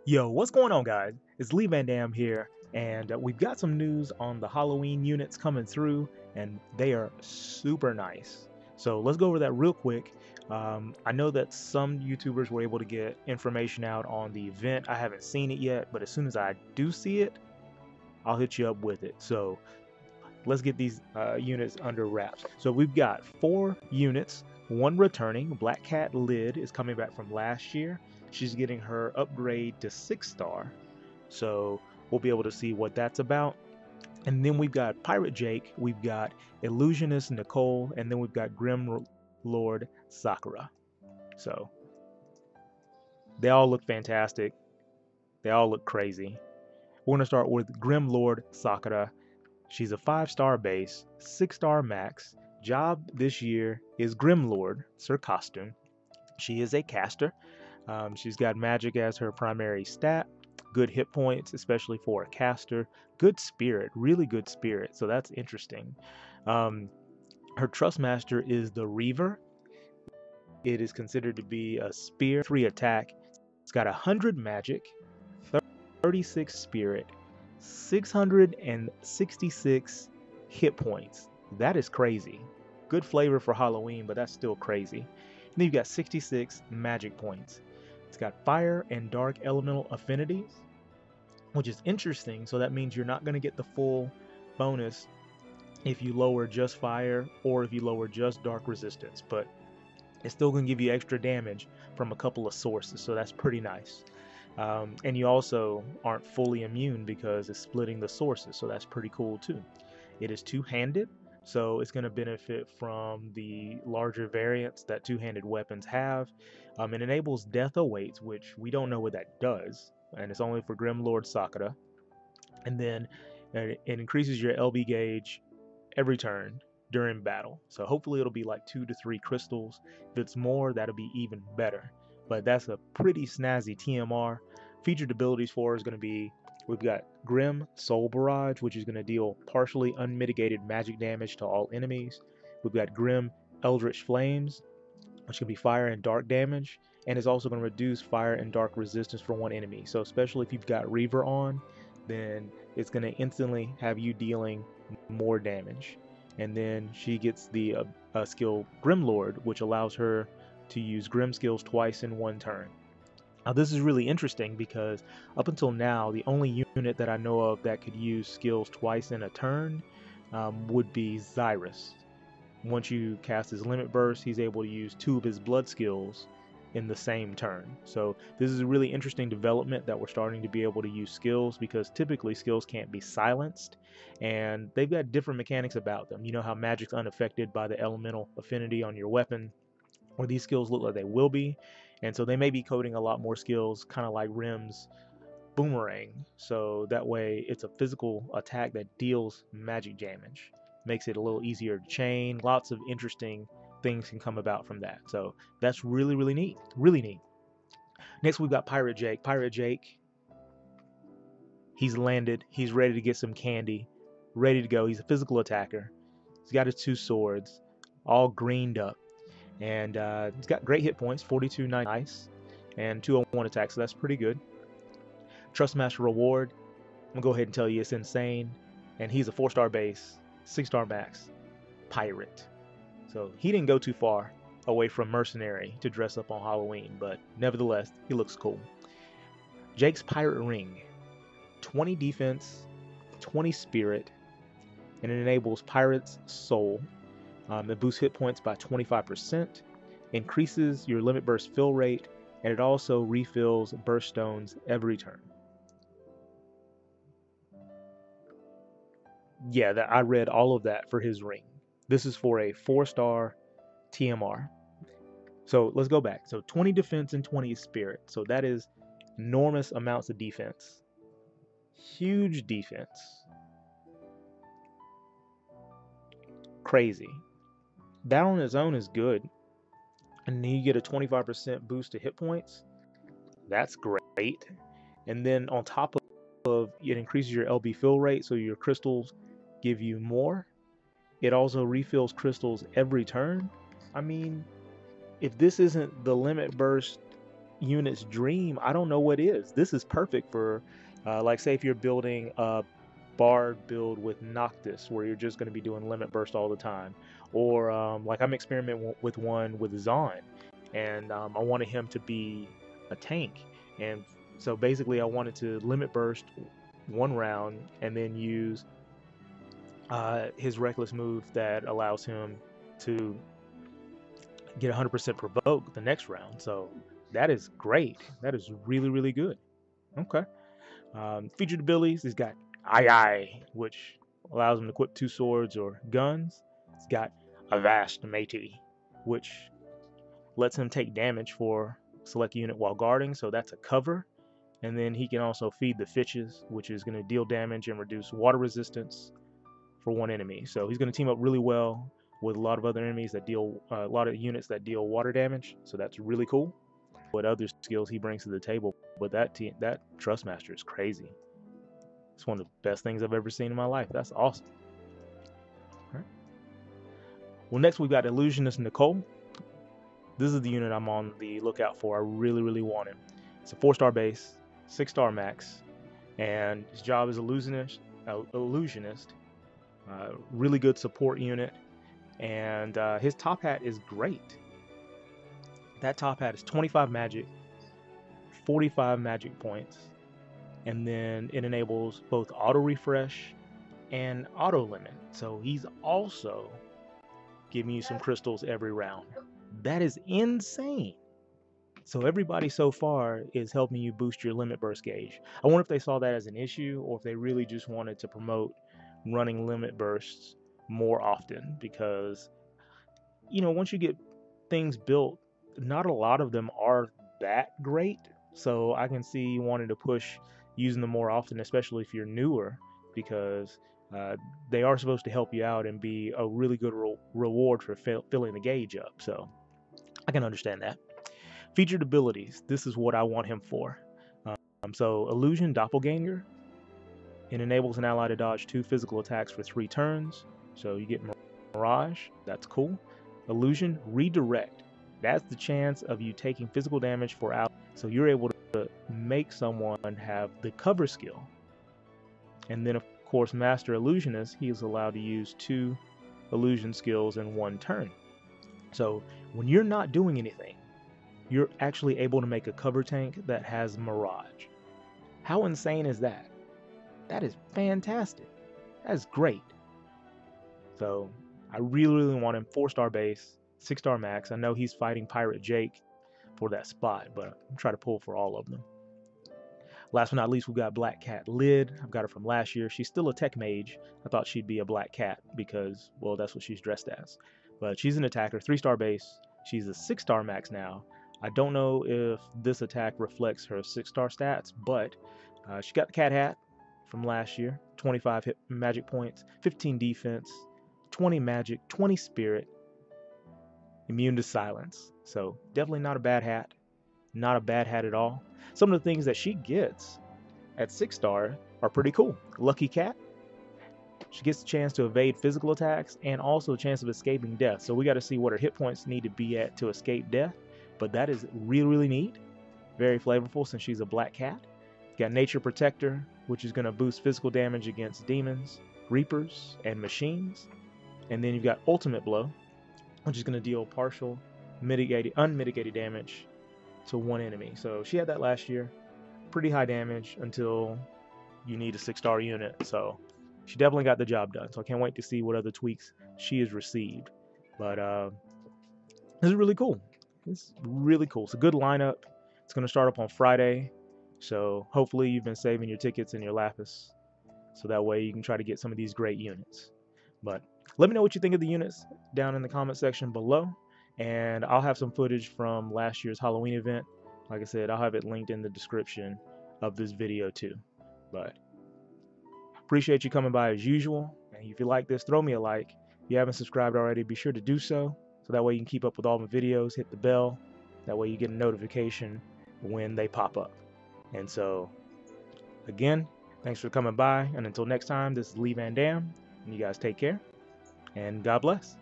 Yo, what's going on, guys? It's Lee Van Dam here, and we've got some news on the Halloween units coming through, and they are super nice. So let's go over that real quick. I know that some YouTubers were able to get information out on the event. I haven't seen it yet, but as soon as I do see it, I'll hit you up with it. So let's get these units under wraps. So we've got 4 units, one returning. Black Cat Lid is coming back from last year. She's getting her upgrade to 6-star. So we'll be able to see what that's about. And then we've got Pirate Jake, we've got Illusionist Nichol, and then we've got Grim Lord Sakura. So they all look fantastic. They all look crazy. We're going to start with Grim Lord Sakura. She's a 5-star base, 6-star max. Job this year is Grim Lord. It's her costume. She is a caster. She's got magic as her primary stat. Good hit points, especially for a caster. Good spirit, really good spirit. So that's interesting. Her Trust Master is the Reaver. It is considered to be a spear, 3 attack. It's got 100 magic, 36 spirit, 666 hit points. That is crazy. Good flavor for Halloween, but that's still crazy. And then you've got 66 magic points. It's got fire and dark elemental affinities, which is interesting. So that means you're not going to get the full bonus if you lower just fire or if you lower just dark resistance, but it's still going to give you extra damage from a couple of sources. So that's pretty nice. And you also aren't fully immune because it's splitting the sources, so that's pretty cool too. It is 2-handed, so it's going to benefit from the larger variants that 2-handed weapons have. It enables death awaits, which we don't know what that does, and it's only for Grim Lord Sakura. And then it increases your LB gauge every turn during battle, so hopefully it'll be like 2 to 3 crystals. If it's more, that'll be even better. But that's a pretty snazzy TMR. Featured abilities for is going to be, we've got Grim Soul Barrage, which is going to deal partially unmitigated magic damage to all enemies. We've got Grim Eldritch Flames, which can be fire and dark damage, and is also going to reduce fire and dark resistance for one enemy. So especially if you've got Reaver on, then it's going to instantly have you dealing more damage. And then she gets the skill Grim Lord, which allows her to use Grim skills twice in one turn. Now this is really interesting because up until now, the only unit that I know of that could use skills twice in a turn would be Xyrus. Once you cast his Limit Burst, he's able to use 2 of his blood skills in the same turn. So this is a really interesting development that we're starting to be able to use skills, because typically skills can't be silenced, and they've got different mechanics about them. You know how magic's unaffected by the elemental affinity on your weapon, or these skills look like they will be, and so they may be coding a lot more skills, kind of like Rim's Boomerang, so that way it's a physical attack that deals magic damage. Makes it a little easier to chain. Lots of interesting things can come about from that, so that's really, really neat. Really neat. Next we've got Pirate Jake. Pirate Jake, he's landed, he's ready to get some candy, ready to go. He's a physical attacker. He's got his 2 swords all greened up, and he's got great hit points, 42 nice, and 201 attack, so that's pretty good. Trust Master reward, I'm gonna go ahead and tell you it's insane, and he's a 4-star base, 6-star max pirate. So he didn't go too far away from mercenary to dress up on Halloween, but nevertheless he looks cool. Jake's Pirate Ring, 20 defense, 20 spirit, and it enables Pirate's Soul. It boosts hit points by 25%, increases your limit burst fill rate, and it also refills burst stones every turn. Yeah, I read all of that for his ring. This is for a 4-star TMR. So let's go back. So 20 defense and 20 spirit. So that is enormous amounts of defense. Huge defense. Crazy. That on its own is good. And then you get a 25% boost to hit points. That's great. And then on top of it increases your LB fill rate, so your crystals give you more. It also refills crystals every turn. I mean, if this isn't the limit burst unit's dream, I don't know what is. This is perfect for, like, say if you're building a Bard build with Noctis, where you're just going to be doing limit burst all the time, or like I'm experimenting with one with Zahn, and I wanted him to be a tank, and so basically I wanted to limit burst one round and then use his reckless move that allows him to get 100% provoke the next round. So that is great. That is really, really good. Okay. Featured abilities, he's got Aye, which allows him to equip 2 swords or guns. He's got Avast Matey, which lets him take damage for select unit while guarding, so that's a cover. And then he can also feed the Fitches, which is going to deal damage and reduce water resistance for one enemy. So he's going to team up really well with a lot of other enemies that deal a lot of units that deal water damage. So that's really cool. What other skills he brings to the table, but that Trustmaster is crazy. It's one of the best things I've ever seen in my life. That's awesome. All right. Well, next we've got Illusionist Nichol. This is the unit I'm on the lookout for. I really, really want him. It's a 4-star base, 6-star max, and his job is illusionist. Really good support unit, and his top hat is great. That top hat is 25 magic, 45 magic points, and then it enables both auto refresh and auto limit. So he's also giving you some crystals every round. That is insane. So everybody so far is helping you boost your limit burst gauge. I wonder if they saw that as an issue, or if they really just wanted to promote running limit bursts more often, because once you get things built, not a lot of them are that great. So I can see you wanting to push using them more often, especially if you're newer, because they are supposed to help you out and be a really good reward for filling the gauge up. So I can understand that. Featured abilities, this is what I want him for. So Illusion Doppelganger, it enables an ally to dodge 2 physical attacks for 3 turns. So you get Mirage, that's cool. Illusion Redirect, that's the chance of you taking physical damage for allies. So you're able to make someone have the cover skill. And then of course Master Illusionist, he is allowed to use 2 illusion skills in 1 turn. So when you're not doing anything, you're actually able to make a cover tank that has Mirage. How insane is that? That is fantastic. That's great. So I really, really want him. 4-star base, 6-star max. I know he's fighting Pirate Jake for that spot, but I'm trying to pull for all of them. Last but not least, we've got Black Cat Lid. I've got her from last year. She's still a tech mage. I thought she'd be a black cat because, well, that's what she's dressed as. But she's an attacker, 3-star base. She's a 6-star max now. I don't know if this attack reflects her 6-star stats, but she got the cat hat from last year. 25 hit magic points, 15 defense, 20 magic, 20 spirit, immune to silence. So definitely not a bad hat. Not a bad hat at all. Some of the things that she gets at 6-star are pretty cool. Lucky Cat. She gets a chance to evade physical attacks and also a chance of escaping death. So we got to see what her hit points need to be at to escape death. But that is really, really neat. Very flavorful since she's a black cat. Got Nature Protector, which is going to boost physical damage against demons, reapers, and machines. And then you've got Ultimate Blow, which is going to deal partial, unmitigated damage to one enemy. So she had that last year. Pretty high damage until you need a 6-star unit. So she definitely got the job done. So I can't wait to see what other tweaks she has received. But this is really cool. It's really cool. It's a good lineup. It's going to start up on Friday. So hopefully you've been saving your tickets and your lapis, so that way you can try to get some of these great units. But let me know what you think of the units down in the comment section below. And I'll have some footage from last year's Halloween event. Like I said, I'll have it linked in the description of this video too. But appreciate you coming by as usual. And if you like this, throw me a like. If you haven't subscribed already, be sure to do so. So that way you can keep up with all my videos, hit the bell. That way you get a notification when they pop up. And so, again, thanks for coming by. And until next time, this is Lee Van Dam. And you guys take care. And God bless.